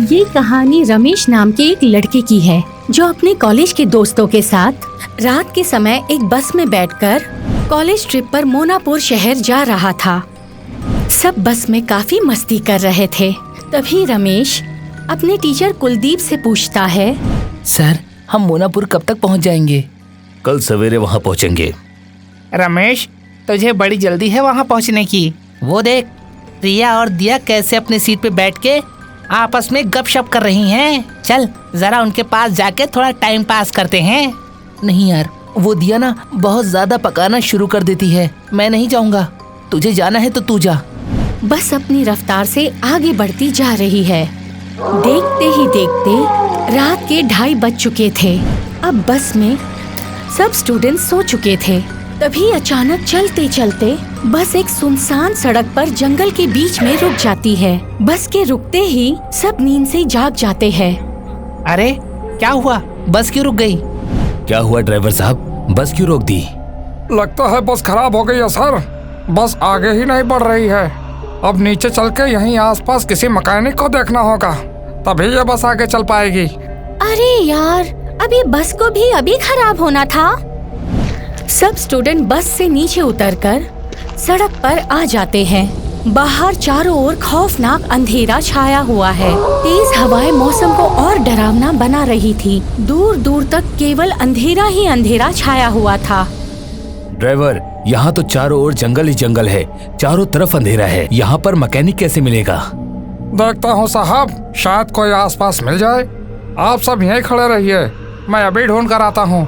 ये कहानी रमेश नाम के एक लड़के की है जो अपने कॉलेज के दोस्तों के साथ रात के समय एक बस में बैठकर कॉलेज ट्रिप पर मोनापुर शहर जा रहा था। सब बस में काफी मस्ती कर रहे थे। तभी रमेश अपने टीचर कुलदीप से पूछता है, सर हम मोनापुर कब तक पहुंच जाएंगे? कल सवेरे वहाँ पहुँचेंगे। रमेश तुझे बड़ी जल्दी है वहाँ पहुँचने की। वो देख रिया और दिया कैसे अपनी सीट पे बैठ के आपस में गपशप कर रही हैं। चल जरा उनके पास जाके थोड़ा टाइम पास करते हैं। नहीं यार, वो दिया ना बहुत ज्यादा पकाना शुरू कर देती है। मैं नहीं जाऊंगा, तुझे जाना है तो तू जा। बस अपनी रफ्तार से आगे बढ़ती जा रही है। देखते ही देखते रात के 2:30 बज चुके थे। अब बस में सब स्टूडेंट सो चुके थे। तभी अचानक चलते चलते बस एक सुनसान सड़क पर जंगल के बीच में रुक जाती है। बस के रुकते ही सब नींद से जाग जाते हैं। अरे क्या हुआ, बस क्यों रुक गई? क्या हुआ ड्राइवर साहब, बस क्यों रोक दी? लगता है बस खराब हो गई है सर। बस आगे ही नहीं बढ़ रही है। अब नीचे चल के यहीं आसपास किसी मैकेनिक को देखना होगा, तभी ये बस आगे चल पाएगी। अरे यार, अभी बस को भी अभी खराब होना था। सब स्टूडेंट बस से नीचे उतरकर सड़क पर आ जाते हैं। बाहर चारों ओर खौफनाक अंधेरा छाया हुआ है। तेज हवाएं मौसम को और डरावना बना रही थी। दूर दूर तक केवल अंधेरा ही अंधेरा छाया हुआ था। ड्राइवर, यहाँ तो चारों ओर जंगल ही जंगल है, चारों तरफ अंधेरा है। यहाँ पर मैकेनिक कैसे मिलेगा? देखता हूँ साहब, शायद कोई आसपास मिल जाए। आप सब यहीं खड़े रहिए, मैं अभी ढूंढ कर आता हूँ।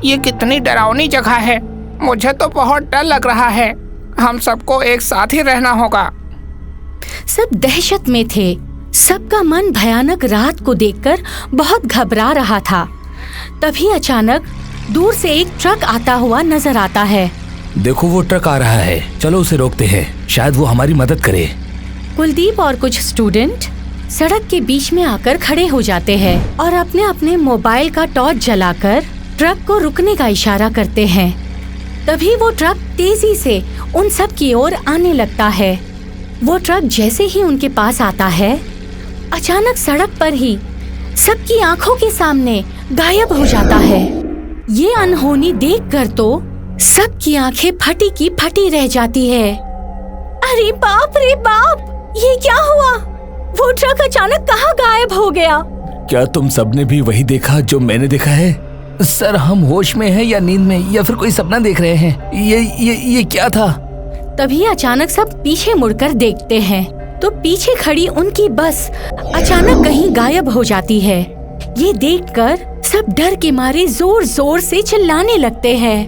ये कितनी डरावनी जगह है, मुझे तो बहुत डर लग रहा है। हम सबको एक साथ ही रहना होगा। सब दहशत में थे। सबका मन भयानक रात को देखकर बहुत घबरा रहा था। तभी अचानक दूर से एक ट्रक आता हुआ नजर आता है। देखो वो ट्रक आ रहा है, चलो उसे रोकते हैं, शायद वो हमारी मदद करे। कुलदीप और कुछ स्टूडेंट सड़क के बीच में आकर खड़े हो जाते हैं और अपने अपने मोबाइल का टॉर्च जलाकर ट्रक को रुकने का इशारा करते हैं। तभी वो ट्रक तेजी से उन सब की ओर आने लगता है। वो ट्रक जैसे ही उनके पास आता है, अचानक सड़क पर ही सबकी आंखों के सामने गायब हो जाता है। ये अनहोनी देखकर तो सबकी आंखें फटी की फटी रह जाती है। अरे बाप रे बाप, ये क्या हुआ? वो ट्रक अचानक कहाँ गायब हो गया? क्या तुम सबने भी वही देखा जो मैंने देखा है? सर हम होश में हैं या नींद में, या फिर कोई सपना देख रहे हैं? ये क्या था? तभी अचानक सब पीछे मुड़कर देखते हैं तो पीछे खड़ी उनकी बस अचानक कहीं गायब हो जाती है। ये देखकर सब डर के मारे जोर जोर से चिल्लाने लगते हैं।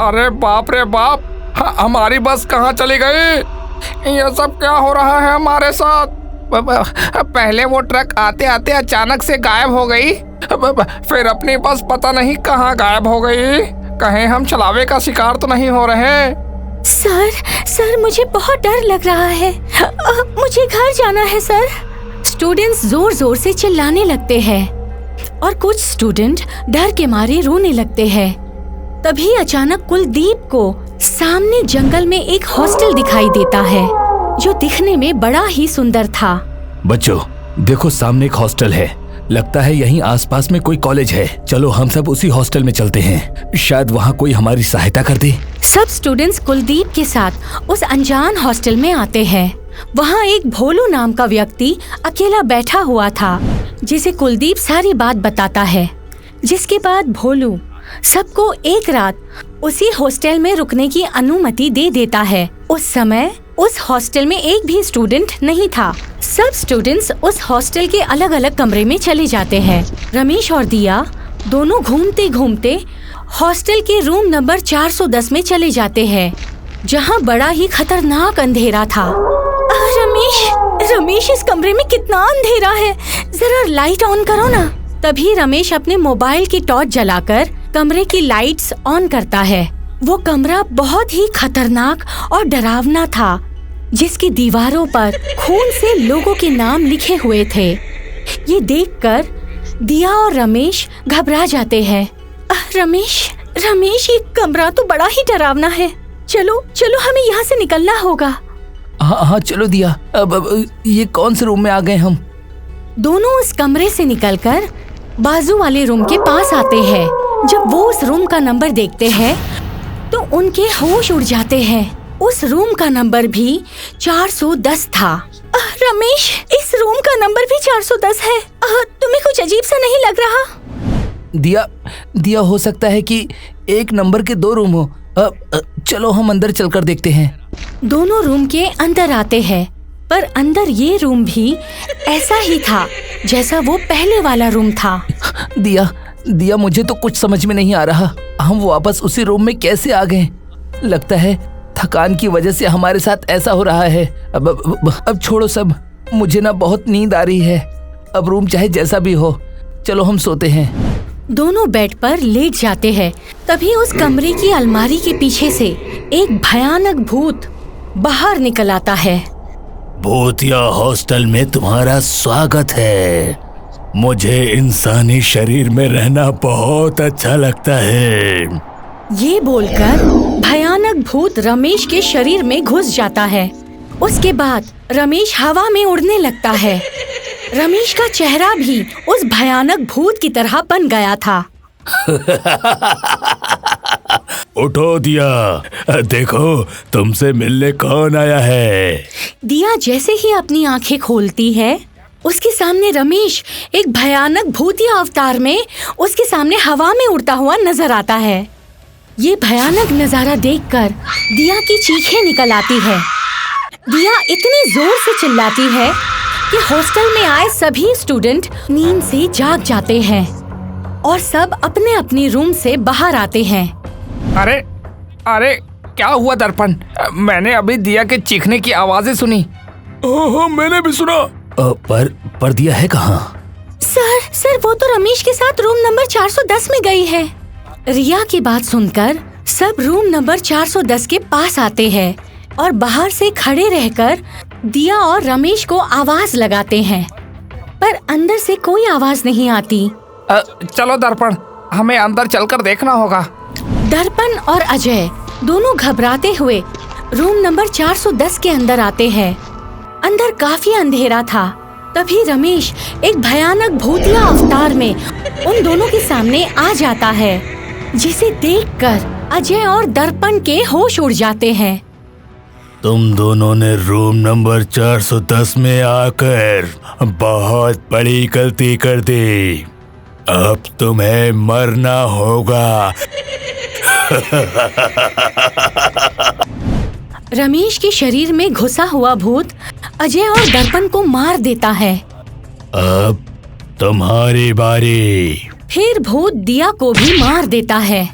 अरे बाप रे बाप, हमारी बस कहाँ चली गई? ये सब क्या हो रहा है हमारे साथ? पहले वो ट्रक आते आते अचानक से गायब हो गई, फिर अपनी बस पता नहीं कहाँ गायब हो गई। कहीं हम चलावे का शिकार तो नहीं हो रहे? सर मुझे बहुत डर लग रहा है। मुझे घर जाना है सर। स्टूडेंट्स जोर जोर से चिल्लाने लगते हैं और कुछ स्टूडेंट डर के मारे रोने लगते हैं। तभी अचानक कुलदीप को सामने जंगल में एक हॉस्टल दिखाई देता है जो दिखने में बड़ा ही सुंदर था। बच्चों देखो, सामने एक हॉस्टल है, लगता है यहीं आसपास में कोई कॉलेज है। चलो हम सब उसी हॉस्टल में चलते हैं, शायद वहाँ कोई हमारी सहायता कर दे। सब स्टूडेंट्स कुलदीप के साथ उस अनजान हॉस्टल में आते हैं। वहाँ एक भोलू नाम का व्यक्ति अकेला बैठा हुआ था जिसे कुलदीप सारी बात बताता है। जिसके बाद भोलू सबको एक रात उसी हॉस्टल में रुकने की अनुमति दे देता है। उस समय उस हॉस्टल में एक भी स्टूडेंट नहीं था। सब स्टूडेंट्स उस हॉस्टल के अलग अलग कमरे में चले जाते हैं। रमेश और दिया दोनों घूमते घूमते हॉस्टल के रूम नंबर 410 में चले जाते हैं, जहां बड़ा ही खतरनाक अंधेरा था। रमेश इस कमरे में कितना अंधेरा है, जरा लाइट ऑन करो ना। तभी रमेश अपने मोबाइल की टॉर्च जलाकर कमरे की लाइट्स ऑन करता है। वो कमरा बहुत ही खतरनाक और डरावना था, जिसकी दीवारों पर खून से लोगों के नाम लिखे हुए थे। ये देखकर दिया और रमेश घबरा जाते हैं। रमेश ये कमरा तो बड़ा ही डरावना है। चलो हमें यहाँ से निकलना होगा। हाँ चलो दिया। अब ये कौन से रूम में आ गए हम? दोनों उस कमरे से निकलकर बाजू वाले रूम के पास आते हैं। जब वो उस रूम का नंबर देखते हैं तो उनके होश उड़ जाते हैं। उस रूम का नंबर भी 410 था। रमेश, इस रूम का नंबर भी 410 है। तुम्हें कुछ अजीब सा नहीं लग रहा? दिया हो सकता है कि एक नंबर के 2 रूम हो। चलो हम अंदर चलकर देखते हैं। दोनों रूम के अंदर आते हैं, पर अंदर ये रूम भी ऐसा ही था जैसा वो पहले वाला रूम था। दिया मुझे तो कुछ समझ में नहीं आ रहा। हम वापस उसी रूम में कैसे आ गए? लगता है थकान की वजह से हमारे साथ ऐसा हो रहा है। अब छोड़ो सब, मुझे ना बहुत नींद आ रही है। अब रूम चाहे जैसा भी हो, चलो हम सोते हैं। दोनों बेड पर लेट जाते हैं। तभी उस कमरे की अलमारी के पीछे से एक भयानक भूत बाहर निकल आता है। भूतिया हॉस्टल में तुम्हारा स्वागत है। मुझे इंसानी शरीर में रहना बहुत अच्छा लगता है। ये बोलकर भयानक भूत रमेश के शरीर में घुस जाता है। उसके बाद रमेश हवा में उड़ने लगता है। रमेश का चेहरा भी उस भयानक भूत की तरह बन गया था। उठो दिया, देखो तुमसे मिलने कौन आया है। दिया जैसे ही अपनी आंखें खोलती है, उसके सामने रमेश एक भयानक भूतिया अवतार में उसके सामने हवा में उड़ता हुआ नजर आता है। ये भयानक नजारा देखकर दिया की चीखें निकल आती है। दिया इतनी जोर से चिल्लाती है कि हॉस्टल में आए सभी स्टूडेंट नींद से जाग जाते हैं और सब अपने अपने रूम से बाहर आते हैं। अरे क्या हुआ दर्पण? मैंने अभी दिया के चीखने की आवाजें सुनी। हाँ, मैंने भी सुना। पर दिया है कहाँ? सर वो तो रमेश के साथ रूम नंबर 410 में गई है। रिया की बात सुनकर सब रूम नंबर 410 के पास आते हैं और बाहर से खड़े रहकर दिया और रमेश को आवाज लगाते हैं, पर अंदर से कोई आवाज नहीं आती। चलो दर्पण, हमें अंदर चलकर देखना होगा। दर्पण और अजय दोनों घबराते हुए रूम नंबर 410 के अंदर आते हैं। अंदर काफी अंधेरा था। तभी रमेश एक भयानक भूतिया अवतार में उन दोनों के सामने आ जाता है, जिसे देखकर अजय और दर्पण के होश उड़ जाते हैं। तुम दोनों ने रूम नंबर 410 में आकर बहुत बड़ी गलती कर दी। अब तुम्हें मरना होगा। रमेश के शरीर में घुसा हुआ भूत अजय और दर्पण को मार देता है। अब तुम्हारी बारी। फिर भूत दिया को भी मार देता है।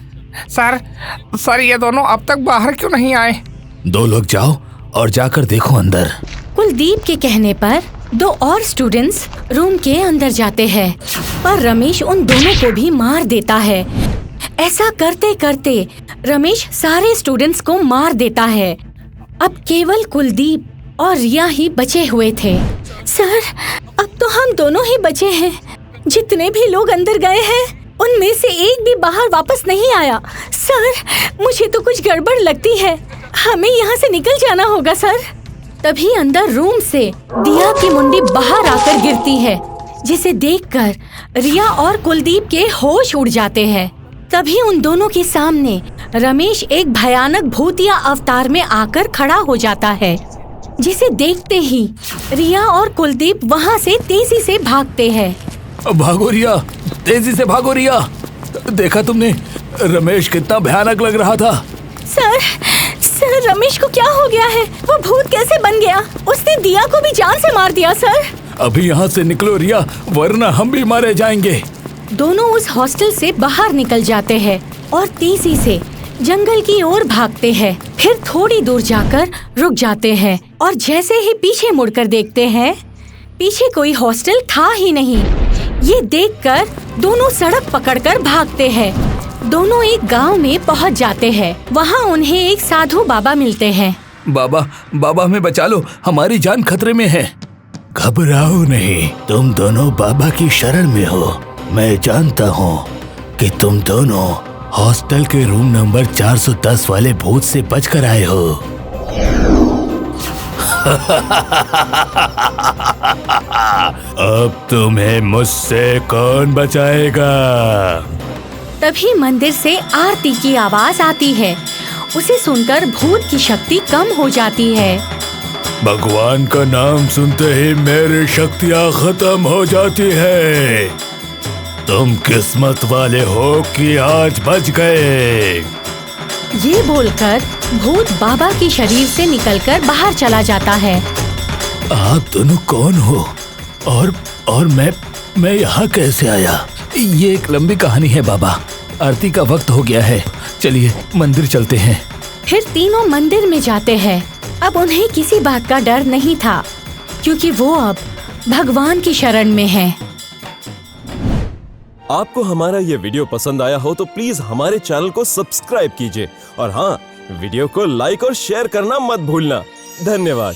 सर ये दोनों अब तक बाहर क्यों नहीं आए? 2 लोग जाओ और जाकर देखो अंदर। कुलदीप के कहने पर 2 और स्टूडेंट्स रूम के अंदर जाते हैं, पर रमेश उन दोनों को भी मार देता है। ऐसा करते करते रमेश सारे स्टूडेंट्स को मार देता है। अब केवल कुलदीप और रिया ही बचे हुए थे। सर, अब तो हम दोनों ही बचे हैं। जितने भी लोग अंदर गए हैं उनमें से एक भी बाहर वापस नहीं आया। सर, मुझे तो कुछ गड़बड़ लगती है। हमें यहाँ से निकल जाना होगा सर। तभी अंदर रूम से दिया की मुंडी बाहर आकर गिरती है, जिसे देखकर रिया और कुलदीप के होश उड़ जाते हैं। तभी उन दोनों के सामने रमेश एक भयानक भूतिया अवतार में आकर खड़ा हो जाता है, जिसे देखते ही रिया और कुलदीप वहाँ से तेजी से भागते हैं। भागो रिया, तेजी से भागो रिया। देखा तुमने रमेश कितना भयानक लग रहा था। सर रमेश को क्या हो गया है? वो भूत कैसे बन गया? उसने दिया को भी जान से मार दिया सर। अभी यहाँ से निकलो रिया, वरना हम भी मारे जाएंगे। दोनों उस हॉस्टल से बाहर निकल जाते हैं और तेजी से जंगल की ओर भागते हैं। फिर थोड़ी दूर जाकर रुक जाते हैं और जैसे ही पीछे मुड़कर देखते हैं, पीछे कोई हॉस्टल था ही नहीं। ये देखकर दोनों सड़क पकड़कर भागते हैं। दोनों एक गांव में पहुंच जाते हैं। वहाँ उन्हें एक साधु बाबा मिलते हैं। बाबा हमें बचा लो, हमारी जान खतरे में है। घबराओ नहीं, तुम दोनों बाबा की शरण में हो। मैं जानता हूँ कि तुम दोनों हॉस्टल के रूम नंबर 410 वाले भूत से बचकर आए हो। अब तुम्हें मुझसे कौन बचाएगा? तभी मंदिर से आरती की आवाज आती है। उसे सुनकर भूत की शक्ति कम हो जाती है। भगवान का नाम सुनते ही मेरी शक्तियाँ खत्म हो जाती है। तुम किस्मत वाले हो कि आज बच गए। ये बोलकर भूत बाबा की शरीर से निकलकर बाहर चला जाता है। आप दोनों कौन हो और मैं यहाँ कैसे आया? ये एक लंबी कहानी है बाबा। आरती का वक्त हो गया है, चलिए मंदिर चलते हैं। फिर तीनों मंदिर में जाते हैं। अब उन्हें किसी बात का डर नहीं था, क्योंकि वो अब भगवान की शरण में हैं। आपको हमारा ये वीडियो पसंद आया हो तो प्लीज हमारे चैनल को सब्सक्राइब कीजिए और हाँ, वीडियो को लाइक और शेयर करना मत भूलना। धन्यवाद।